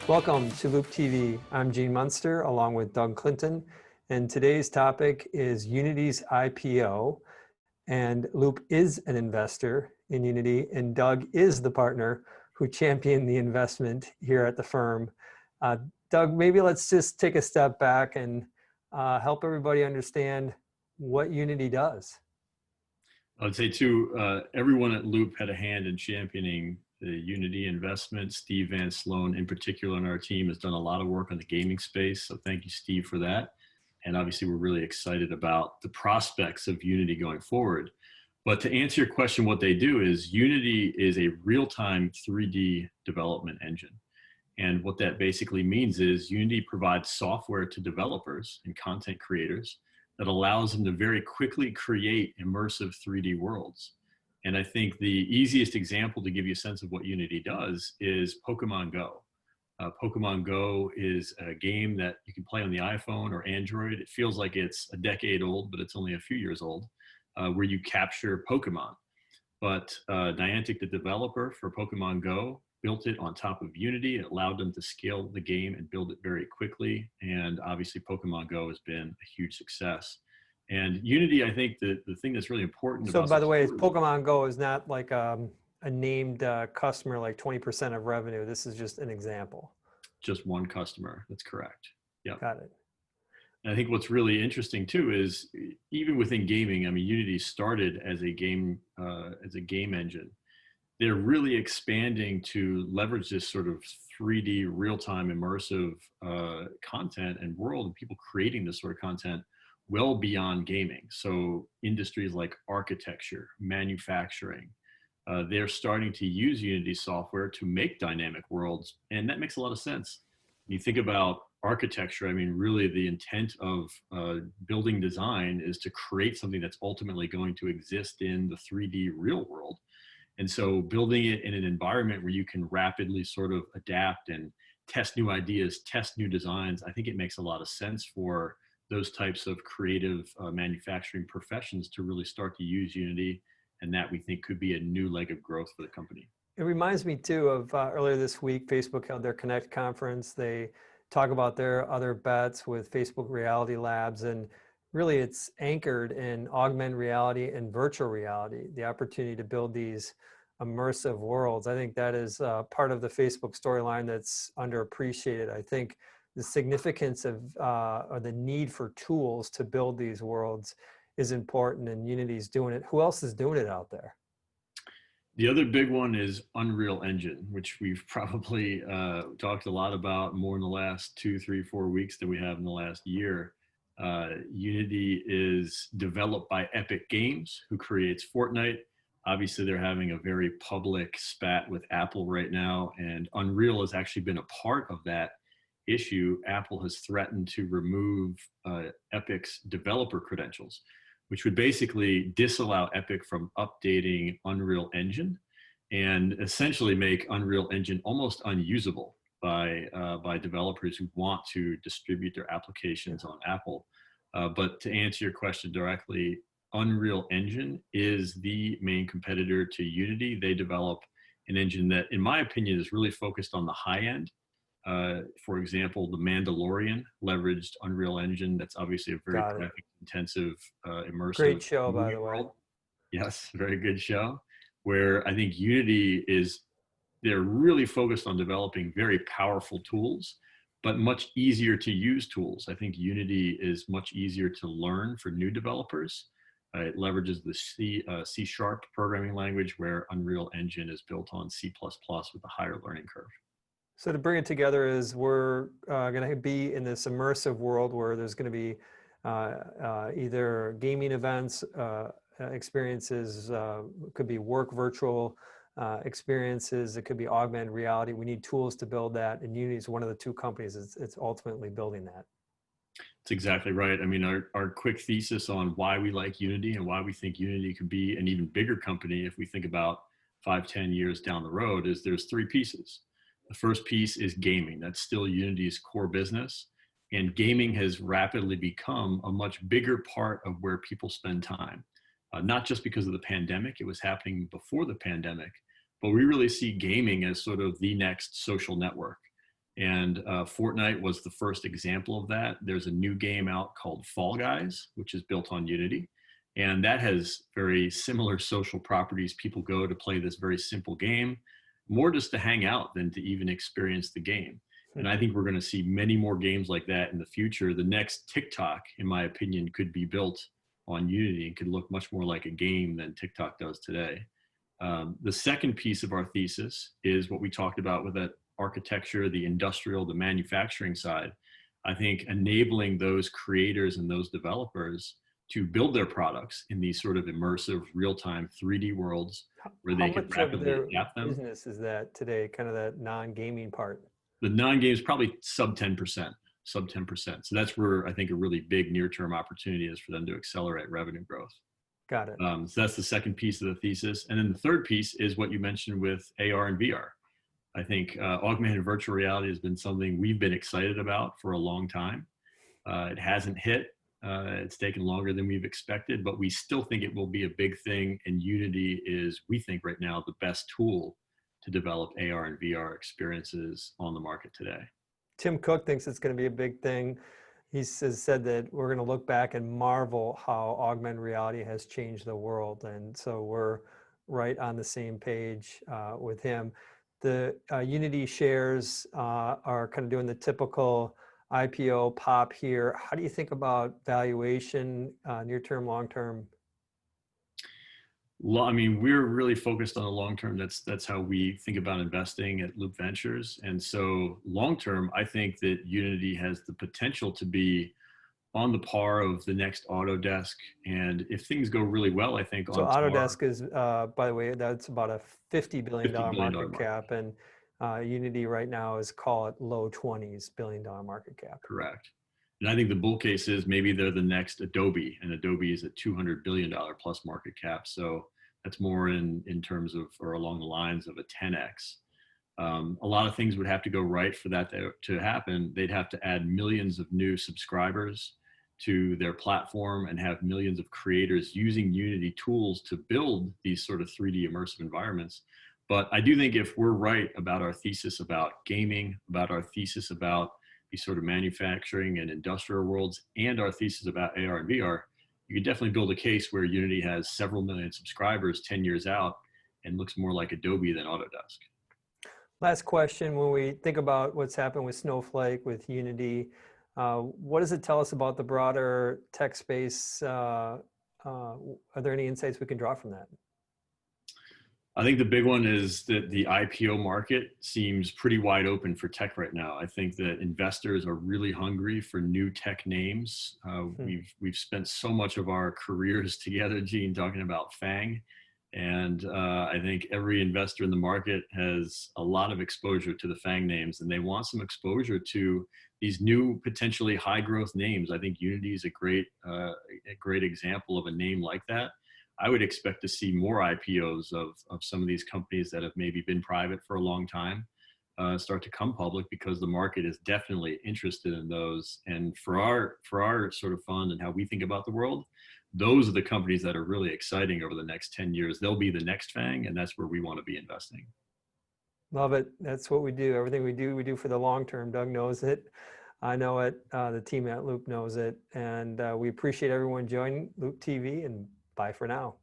Welcome to Loup TV. I'm Gene Munster along with Doug Clinton, and today's topic is Unity's IPO. And Loup is an investor in Unity, and Doug is the partner who championed the investment here at the firm. Doug, maybe let's just take a step back and help everybody understand what Unity does. I would say too, everyone at Loup had a hand in championing the Unity investment. Steve Van Sloan in particular on our team has done a lot of work on the gaming space. So thank you, Steve, for that. And obviously we're really excited about the prospects of Unity going forward. But to answer your question, what they do is Unity is a real-time 3D development engine. And what that basically means is Unity provides software to developers and content creators that allows them to very quickly create immersive 3D worlds. And I think the easiest example to give you a sense of what Unity does is Pokemon Go. Pokemon Go is a game that you can play on the iPhone or Android. It feels like it's a decade old, but it's only a few years old, where you capture Pokemon. But Niantic, the developer for Pokemon Go, built it on top of Unity. It allowed them to scale the game and build it very quickly. And obviously Pokemon Go has been a huge success. And Unity, I think the thing that's really important about— So by the way, Pokemon Go is not like a named customer, like 20% of revenue. This is just an example. Just one customer, that's correct. Yeah. Got it. And I think what's really interesting too is even within gaming, I mean, Unity started as a game engine. They're really expanding to leverage this sort of 3D real-time immersive content and world, and people creating this sort of content well beyond gaming. So industries like architecture, manufacturing, they're starting to use Unity software to make dynamic worlds. And that makes a lot of sense. When you think about architecture, I mean, really the intent of building design is to create something that's ultimately going to exist in the 3D real world. And so building it in an environment where you can rapidly sort of adapt and test new ideas, test new designs, I think it makes a lot of sense for those types of creative manufacturing professions to really start to use Unity. And that we think could be a new leg of growth for the company. It reminds me too of earlier this week, Facebook held their Connect conference. They talk about their other bets with Facebook Reality Labs, and really it's anchored in augmented reality and virtual reality, the opportunity to build these immersive worlds. I think that is part of the Facebook storyline that's underappreciated. I think the significance of or the need for tools to build these worlds is important, and Unity's doing it. Who else is doing it out there? The other big one is Unreal Engine, which we've probably talked a lot about more in the last 2, 3, 4 weeks than we have in the last year. Unity is developed by Epic Games, who creates Fortnite. Obviously, they're having a very public spat with Apple right now, and Unreal has actually been a part of that issue. Apple has threatened to remove Epic's developer credentials, which would basically disallow Epic from updating Unreal Engine and essentially make Unreal Engine almost unusable by developers who want to distribute their applications on Apple. But to answer your question directly, Unreal Engine is the main competitor to Unity. They develop an engine that, in my opinion, is really focused on the high end. For example, The Mandalorian leveraged Unreal Engine. That's obviously a very graphic intensive, immersive. Great show, by the way. Yes, very good show. Where I think Unity is, they're really focused on developing very powerful tools, but much easier to use tools. I think Unity is much easier to learn for new developers. It leverages the C# programming language, where Unreal Engine is built on C++ with a higher learning curve. So to bring it together is we're going to be in this immersive world where there's going to be either gaming events, experiences, could be work virtual experiences, it could be augmented reality. We need tools to build that, and Unity is one of the two companies it's ultimately building that. That's exactly right. I mean, our quick thesis on why we like Unity and why we think Unity could be an even bigger company if we think about 5, 10 years down the road is there's 3 pieces. The first piece is gaming. That's still Unity's core business. And gaming has rapidly become a much bigger part of where people spend time. Not just because of the pandemic, it was happening before the pandemic, but we really see gaming as sort of the next social network. And Fortnite was the first example of that. There's a new game out called Fall Guys, which is built on Unity. And that has very similar social properties. People go to play this very simple game, more just to hang out than to even experience the game. And I think we're going to see many more games like that in the future. The next TikTok, in my opinion, could be built on Unity and could look much more like a game than TikTok does today. The second piece of our thesis is what we talked about with that architecture, the industrial, the manufacturing side. I think enabling those creators and those developers to build their products in these sort of immersive, real-time 3D worlds where How they can much of rapidly their adapt them. business is that today, kind of that non-gaming part? The non-game is probably sub 10%, sub 10%. So that's where I think a really big near-term opportunity is for them to accelerate revenue growth. Got it. So that's the second piece of the thesis. And then the third piece is what you mentioned with AR and VR. I think augmented virtual reality has been something we've been excited about for a long time. It hasn't hit. It's taken longer than we've expected, but we still think it will be a big thing. And Unity is, we think right now, the best tool to develop AR and VR experiences on the market today. Tim Cook thinks it's going to be a big thing. He has said that we're going to look back and marvel how augmented reality has changed the world. And so we're right on the same page with him. The Unity shares are kind of doing the typical IPO pop here. How do you think about valuation, near term, long term? Well, I mean, we're really focused on the long term. That's how we think about investing at Loop Ventures. And so long term, I think that Unity has the potential to be on the par of the next Autodesk. And if things go really well, I think So on par. Autodesk is, by the way, that's about a $50 billion $50 billion market market. cap, and Unity right now is, call it, low 20s billion dollar market cap. Correct. And I think the bull case is maybe they're the next Adobe, and Adobe is at $200 billion plus market cap. So that's more in terms of, or along the lines of a 10x. A lot of things would have to go right for that to happen. They'd have to add millions of new subscribers to their platform and have millions of creators using Unity tools to build these sort of 3D immersive environments. But I do think if we're right about our thesis about gaming, about our thesis about these sort of manufacturing and industrial worlds, and our thesis about AR and VR, you could definitely build a case where Unity has several million subscribers 10 years out and looks more like Adobe than Autodesk. Last question, when we think about what's happened with Snowflake, with Unity, what does it tell us about the broader tech space? Are there any insights we can draw from that? I think the big one is that the IPO market seems pretty wide open for tech right now. I think that investors are really hungry for new tech names. We've spent so much of our careers together, Gene, talking about FANG. And I think every investor in the market has a lot of exposure to the FANG names, and they want some exposure to these new potentially high growth names. I think Unity is a great example of a name like that. I would expect to see more IPOs of some of these companies that have maybe been private for a long time start to come public, because the market is definitely interested in those. And for our sort of fund and how we think about the world, those are the companies that are really exciting over the next 10 years. They'll be the next FANG, and that's where we want to be investing. Love it. That's what we do. Everything we do for the long term. Doug knows it. I know it. The team at Loop knows it. And we appreciate everyone joining Loop TV, and bye for now.